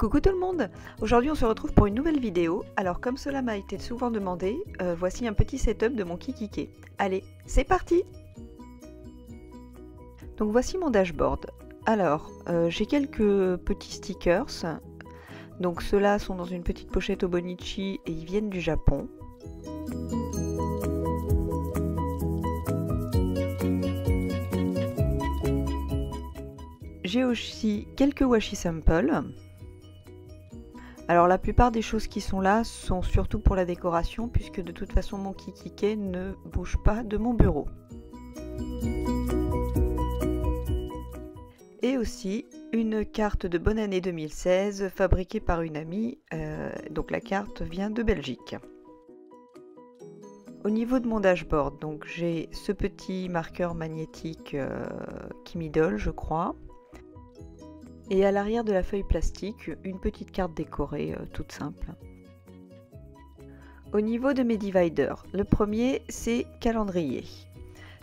Coucou tout le monde! Aujourd'hui on se retrouve pour une nouvelle vidéo. Alors comme cela m'a été souvent demandé, voici un petit setup de mon Kikikey. Allez, c'est parti! Donc voici mon dashboard. Alors, j'ai quelques petits stickers. Donc ceux-là sont dans une petite pochette Obonichi et ils viennent du Japon. J'ai aussi quelques washi samples. Alors la plupart des choses qui sont là sont surtout pour la décoration puisque de toute façon mon Kikikey ne bouge pas de mon bureau. Et aussi une carte de bonne année 2016 fabriquée par une amie, donc la carte vient de Belgique. Au niveau de mon dashboard, donc j'ai ce petit marqueur magnétique Kimidol je crois. Et à l'arrière de la feuille plastique, une petite carte décorée toute simple. Au niveau de mes dividers, le premier c'est calendrier.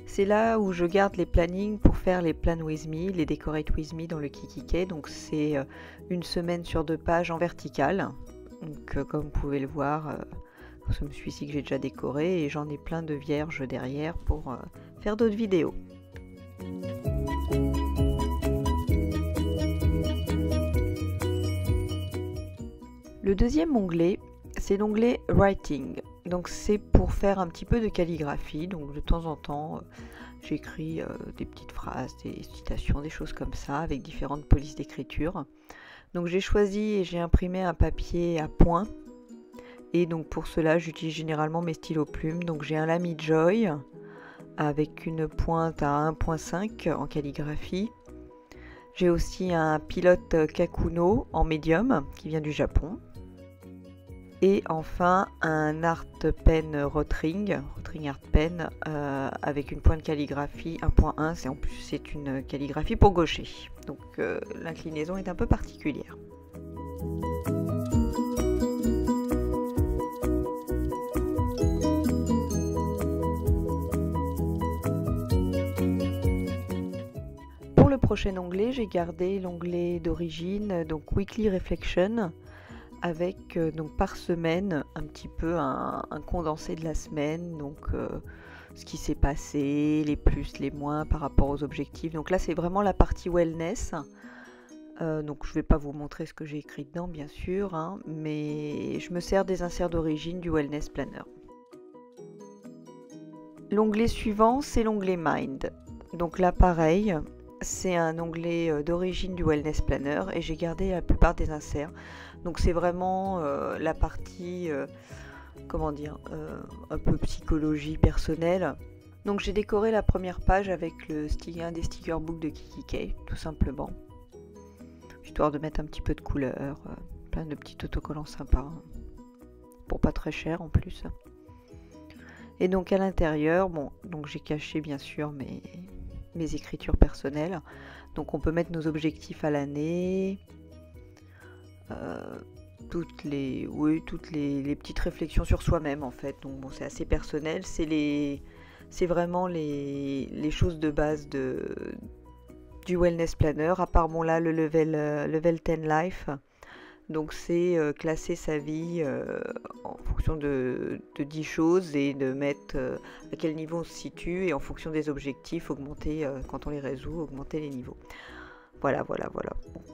C'est là où je garde les plannings pour faire les Plan With Me, les Decorate With Me dans le Kikikey. Donc c'est une semaine sur 2 pages en verticale. Donc comme vous pouvez le voir, je me suis dit que j'ai déjà décoré et j'en ai plein de vierges derrière pour faire d'autres vidéos. Le deuxième onglet, c'est l'onglet Writing. Donc c'est pour faire un petit peu de calligraphie. Donc de temps en temps, j'écris des petites phrases, des citations, des choses comme ça, avec différentes polices d'écriture. Donc j'ai choisi et j'ai imprimé un papier à point. Et donc pour cela, j'utilise généralement mes stylos plumes. Donc j'ai un Lamy Joy avec une pointe à 1.5 en calligraphie. J'ai aussi un pilote Kakuno en médium qui vient du Japon. Et enfin un Art Pen Rotring Art Pen avec une pointe calligraphie 1.1, et en plus c'est une calligraphie pour gaucher. Donc l'inclinaison est un peu particulière. Pour le prochain onglet, j'ai gardé l'onglet d'origine, donc Weekly Reflection, avec donc par semaine un petit peu un condensé de la semaine, donc ce qui s'est passé, les plus, les moins par rapport aux objectifs. Donc là c'est vraiment la partie wellness, donc je ne vais pas vous montrer ce que j'ai écrit dedans bien sûr, hein, mais je me sers des inserts d'origine du Wellness Planner. L'onglet suivant c'est l'onglet Mind, donc là pareil, c'est un onglet d'origine du Wellness Planner et j'ai gardé la plupart des inserts. Donc c'est vraiment la partie, comment dire, un peu psychologie personnelle. Donc j'ai décoré la première page avec un des sticker books de Kikikey, tout simplement. Histoire de mettre un petit peu de couleur, plein de petits autocollants sympas, hein, pour pas très cher en plus. Et donc à l'intérieur, bon, donc j'ai caché bien sûr mes écritures personnelles. Donc on peut mettre nos objectifs à l'année, toutes les petites réflexions sur soi-même en fait. Donc bon, c'est assez personnel, c'est vraiment les choses de base du Wellness Planner, à part bon là le level 10 Life. Donc c'est classer sa vie en fonction de 10 choses et de mettre à quel niveau on se situe, et en fonction des objectifs, augmenter, quand on les résout, augmenter les niveaux. Voilà. Bon,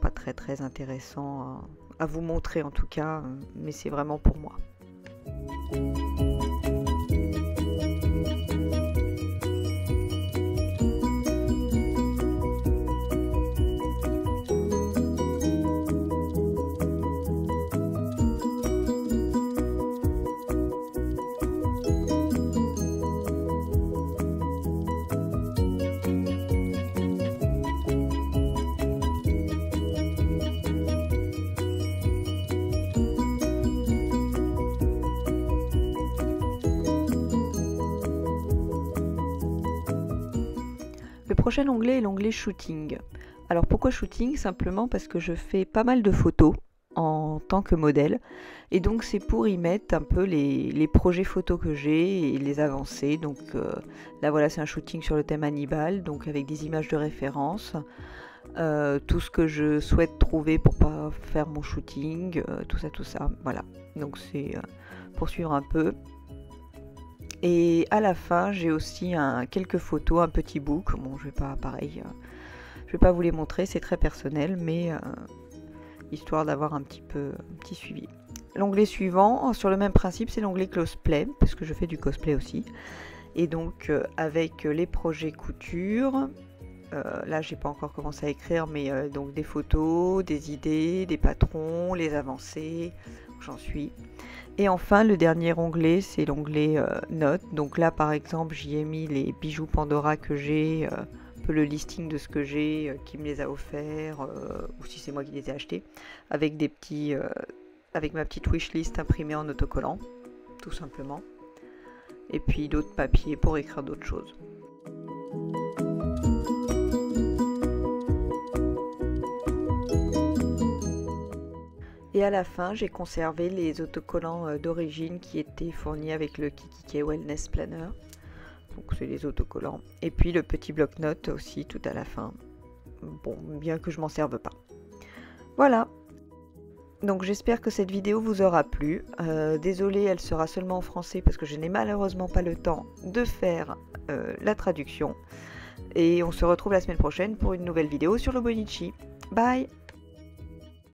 pas très intéressant à vous montrer en tout cas, mais c'est vraiment pour moi. Le prochain onglet est l'onglet Shooting. Alors pourquoi Shooting? Simplement parce que je fais pas mal de photos en tant que modèle, et donc c'est pour y mettre un peu les projets photos que j'ai et les avancées. Donc là voilà, c'est un shooting sur le thème Hannibal, donc avec des images de référence. tout ce que je souhaite trouver pour pas faire mon shooting, tout ça, voilà. Donc c'est pour suivre un peu. Et à la fin, j'ai aussi quelques photos, un petit book. Bon, je vais pas, pareil, je vais pas vous les montrer, c'est très personnel, mais histoire d'avoir un petit suivi. L'onglet suivant, sur le même principe, c'est l'onglet cosplay, parce que je fais du cosplay aussi. Et donc avec les projets couture, là j'ai pas encore commencé à écrire, mais donc des photos, des idées, des patrons, les avancées, j'en suis. Et enfin le dernier onglet, c'est l'onglet notes. Donc là par exemple j'y ai mis les bijoux Pandora que j'ai, un peu le listing de ce que j'ai, qui me les a offerts, ou si c'est moi qui les ai achetés, avec des petits, avec ma petite wishlist imprimée en autocollant, tout simplement. Et puis d'autres papiers pour écrire d'autres choses. Et à la fin, j'ai conservé les autocollants d'origine qui étaient fournis avec le Kikki Wellness Planner. Donc c'est les autocollants. Et puis le petit bloc-notes aussi tout à la fin. Bon, bien que je m'en serve pas. Voilà. Donc j'espère que cette vidéo vous aura plu. Désolée, elle sera seulement en français parce que je n'ai malheureusement pas le temps de faire la traduction. Et on se retrouve la semaine prochaine pour une nouvelle vidéo sur le Bonichi. Bye!